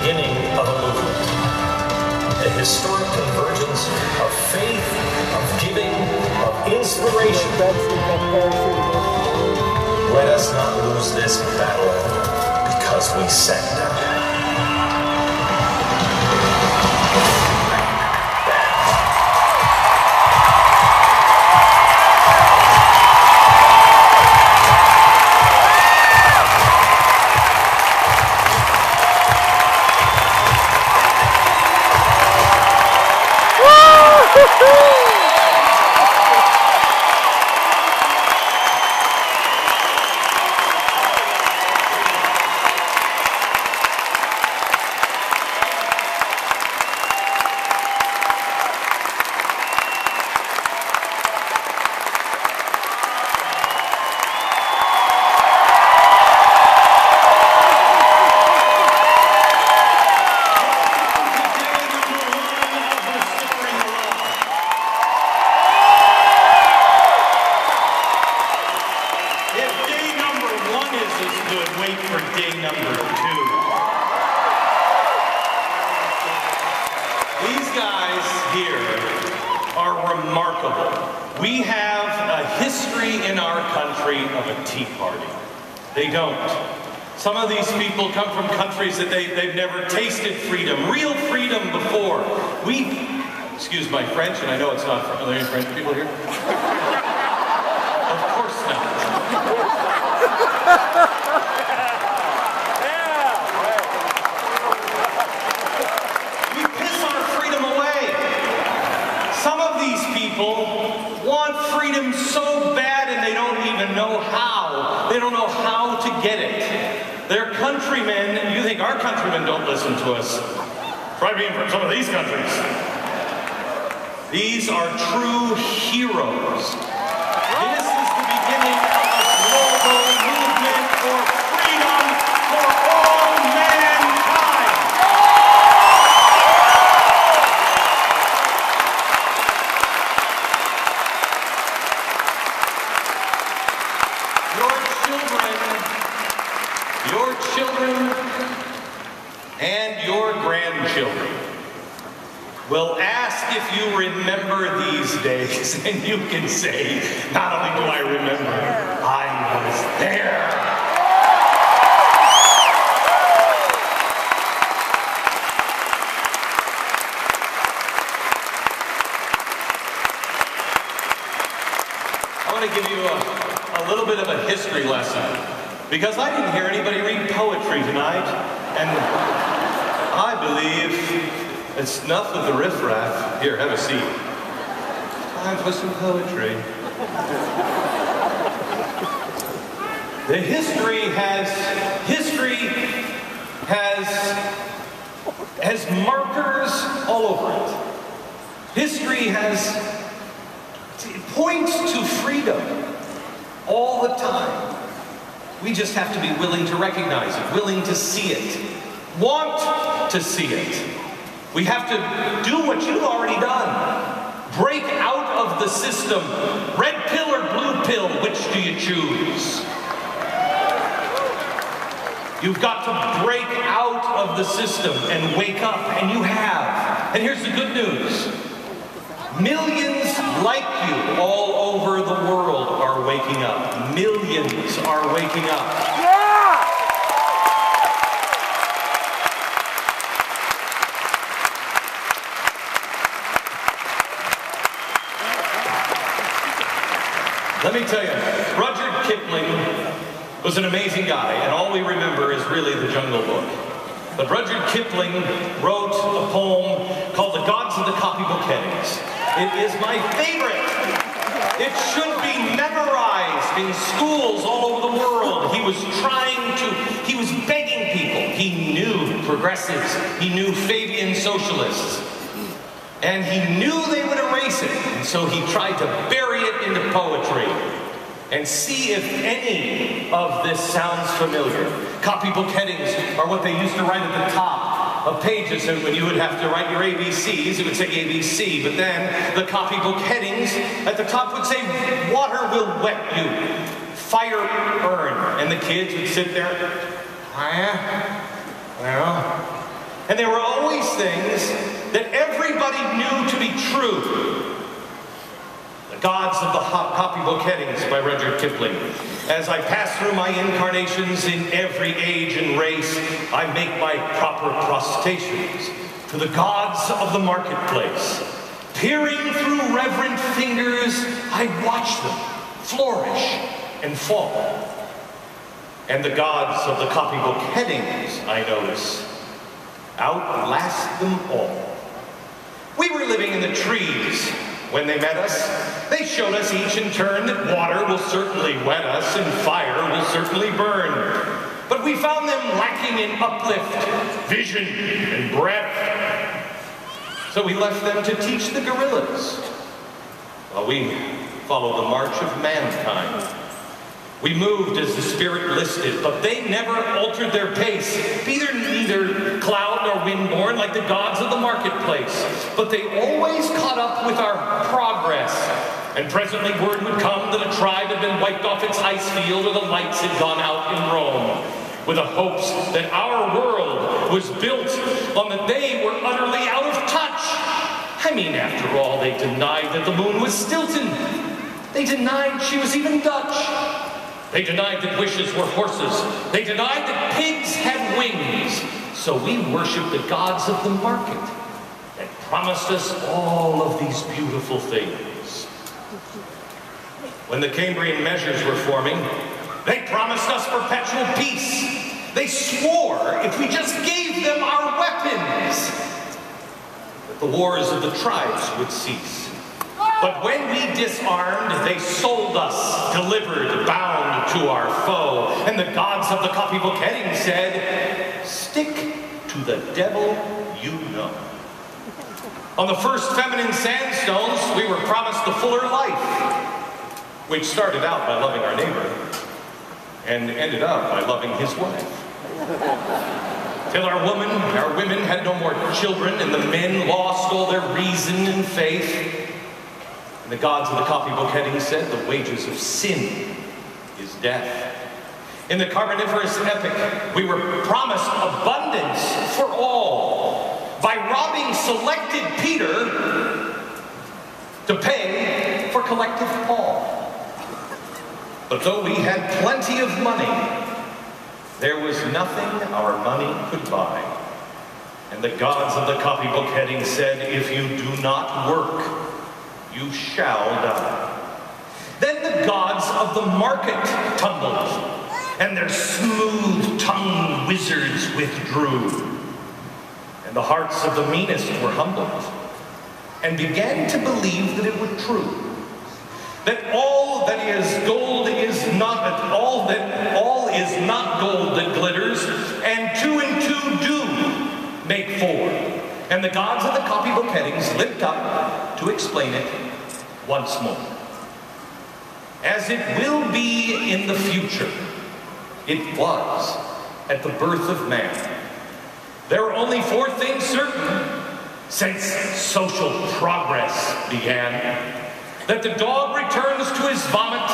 beginning of a movement. A historic convergence of faith, of giving, of inspiration. Let us not lose this battle because we sat down. We have a history in our country of a tea party. They don't. Some of these people come from countries that they've never tasted freedom, real freedom before. Excuse my French, and I know it's not, are there any French people here? Of course not. We piss our freedom away. Some of these people want freedom so bad and they don't even know how. They don't know how to get it. They're countrymen. You think our countrymen don't listen to us. Try being from some of these countries. These are true heroes. This is the beginning of a global movement for freedom for all mankind. Your children and your grandchildren will ask if you remember these days, and you can say, not only do I remember, I was there. I want to give you a little bit of a history lesson, because I didn't hear anybody read poetry tonight, and I believe it's enough of the riffraff. Here, have a seat. Time for some poetry. The history has markers all over it. History it points to freedom all the time. We just have to be willing to recognize it, willing to see it, want to see it. We have to do what you've already done. Break out of the system. Red pill or blue pill, which do you choose? You've got to break out of the system and wake up, and you have. And here's the good news. Millions like you all over the world are waking up. Millions are waking up. Yeah! Let me tell you, Rudyard Kipling was an amazing guy, and all we remember is really the Jungle Book. But Rudyard Kipling wrote a poem called The Gods of the Copybook Headings. It is my favorite. It should be memorized in schools all over the world. He was begging people. He knew progressives. He knew Fabian socialists. And he knew they would erase it. And so he tried to bury it into poetry and see if any of this sounds familiar. Copybook headings are what they used to write at the top of pages, and when you would have to write your ABCs, it would say ABC, but then the copybook headings at the top would say, water will wet you, fire burn, and the kids would sit there, well, And there were always things that everybody knew to be true. The Gods of the Copybook Headings by Rudyard Kipling. As I pass through my incarnations in every age and race, I make my proper prostrations to the gods of the marketplace. Peering through reverent fingers, I watch them flourish and fall. And the gods of the Copybook Headings, I notice, outlast them all. We were living in the trees when they met us. They showed us each in turn that water will certainly wet us and fire will certainly burn. But we found them lacking in uplift, vision, and breadth. So we left them to teach the gorillas, while we followed the march of mankind. We moved as the spirit listed, but they never altered their pace, neither cloud nor windborne like the gods of the marketplace. But they always caught up with our progress. And presently word would come that a tribe had been wiped off its ice field or the lights had gone out in Rome, with the hopes that our world was built on that they were utterly out of touch. I mean, after all, they denied that the moon was Stilton. They denied she was even Dutch. They denied that wishes were horses. They denied that pigs had wings. So we worshiped the gods of the market that promised us all of these beautiful things. When the Cambrian measures were forming, they promised us perpetual peace. They swore if we just gave them our weapons, that the wars of the tribes would cease. But when we disarmed, they sold us, delivered, bound to our foe. And the gods of the Copybook Headings said, stick to the devil you know. On the first feminine sandstones, we were promised the fuller life, which started out by loving our neighbor and ended up by loving his wife. Till our women had no more children, and the men lost all their reason and faith. And the gods of the Copybook Headings said the wages of sin is death. In the Carboniferous epoch, we were promised abundance for all by robbing selected Peter to pay for collective Paul. But though we had plenty of money, there was nothing our money could buy. And the gods of the Copybook Headings said, if you do not work, you shall die. Then the gods of the market tumbled, and their smooth-tongued wizards withdrew. And the hearts of the meanest were humbled, and began to believe that it were true, that all that is gold is not, all is not gold that glitters, and two and two do make four. And the gods of the Copybook Headings limped up to explain it once more. As it will be in the future, it was at the birth of man. There are only four things certain since social progress began: that the dog returns to his vomit,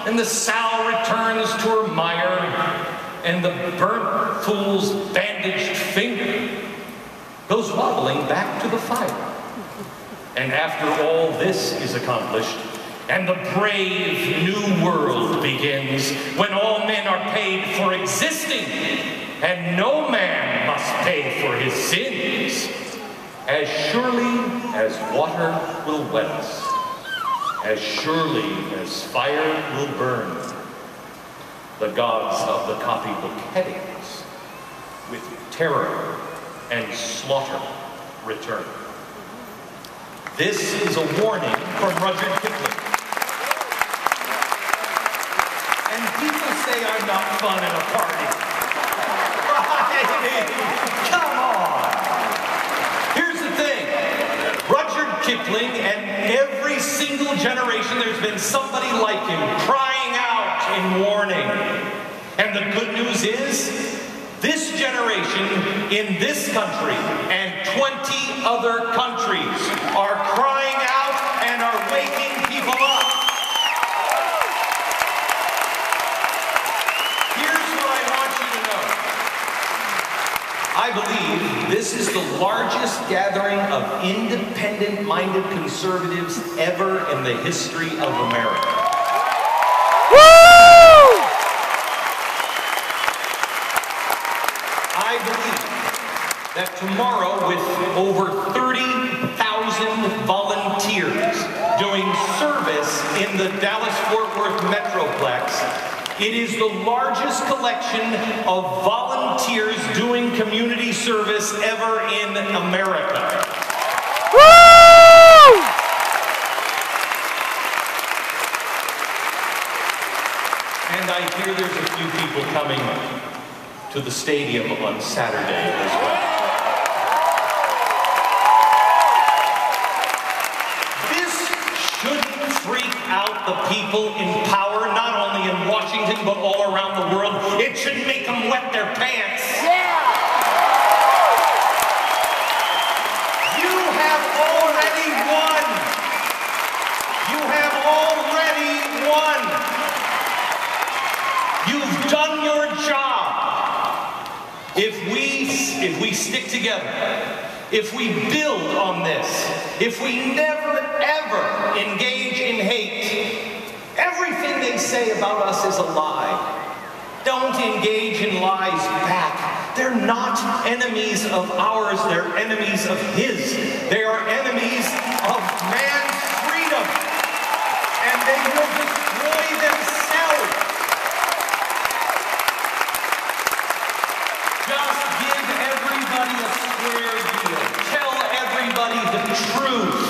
and the sow returns to her mire, and the burnt fool's bandaged finger goes wobbling back to the fire. And after all this is accomplished, and the brave new world begins, when all men are paid for existing, and no man must pay for his sins, as surely as water will wet us, as surely as fire will burn, the gods of the Copybook Headings, with terror and slaughter, return. This is a warning from Rudyard Kipling. And people say I'm not fun at a party. Right? Come on. Here's the thing. Rudyard Kipling, and every single generation there's been somebody like him crying out in warning. And the good news is, this generation in this country and 20 other countries are crying out and are waking people up. Here's what I want you to know. I believe this is the largest gathering of independent-minded conservatives ever in the history of America. Woo! I believe that tomorrow, with over 30,000 volunteers doing service in the Dallas-Fort Worth Metroplex, it is the largest collection of volunteers doing community service ever in America. Woo! And I hear there's a few people coming to the stadium on Saturday as well. This shouldn't freak out the people in power, not only in Washington, but all around the world. It should make them wet their pants. Yeah! You have already won. You have already won. You've done your job. If we stick together, if we build on this, if we never ever engage in hate, everything they say about us is a lie. Don't engage in lies back. They're not enemies of ours, they're enemies of his. They are enemies of man's freedom, and they will destroy themselves. Just give everybody a square deal. Tell everybody the truth.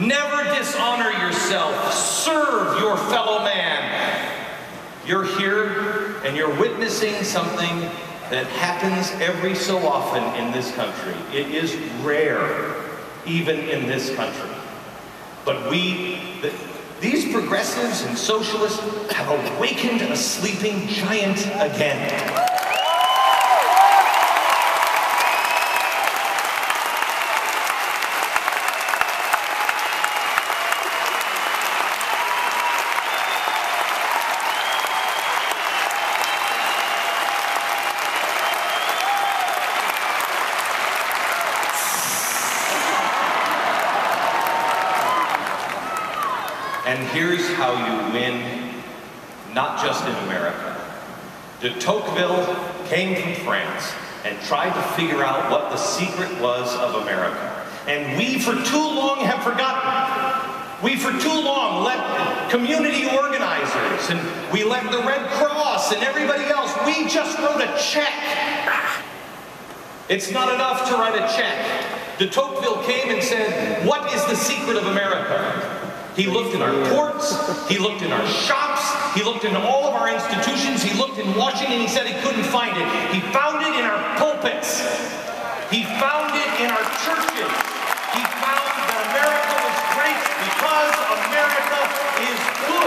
Never dishonor yourself. Serve your fellow man. You're here and you're witnessing something that happens every so often in this country. It is rare, even in this country. But these progressives and socialists have awakened a sleeping giant again. And here's how you win, not just in America. De Tocqueville came from France and tried to figure out what the secret was of America. And we for too long have forgotten. We for too long let community organizers and we let the Red Cross and everybody else, we just wrote a check. It's not enough to write a check. De Tocqueville came and said, what is the secret of America? He looked in our ports, he looked in our shops, he looked in all of our institutions, he looked in Washington, he said he couldn't find it. He found it in our pulpits. He found it in our churches. He found that America was great because America is good.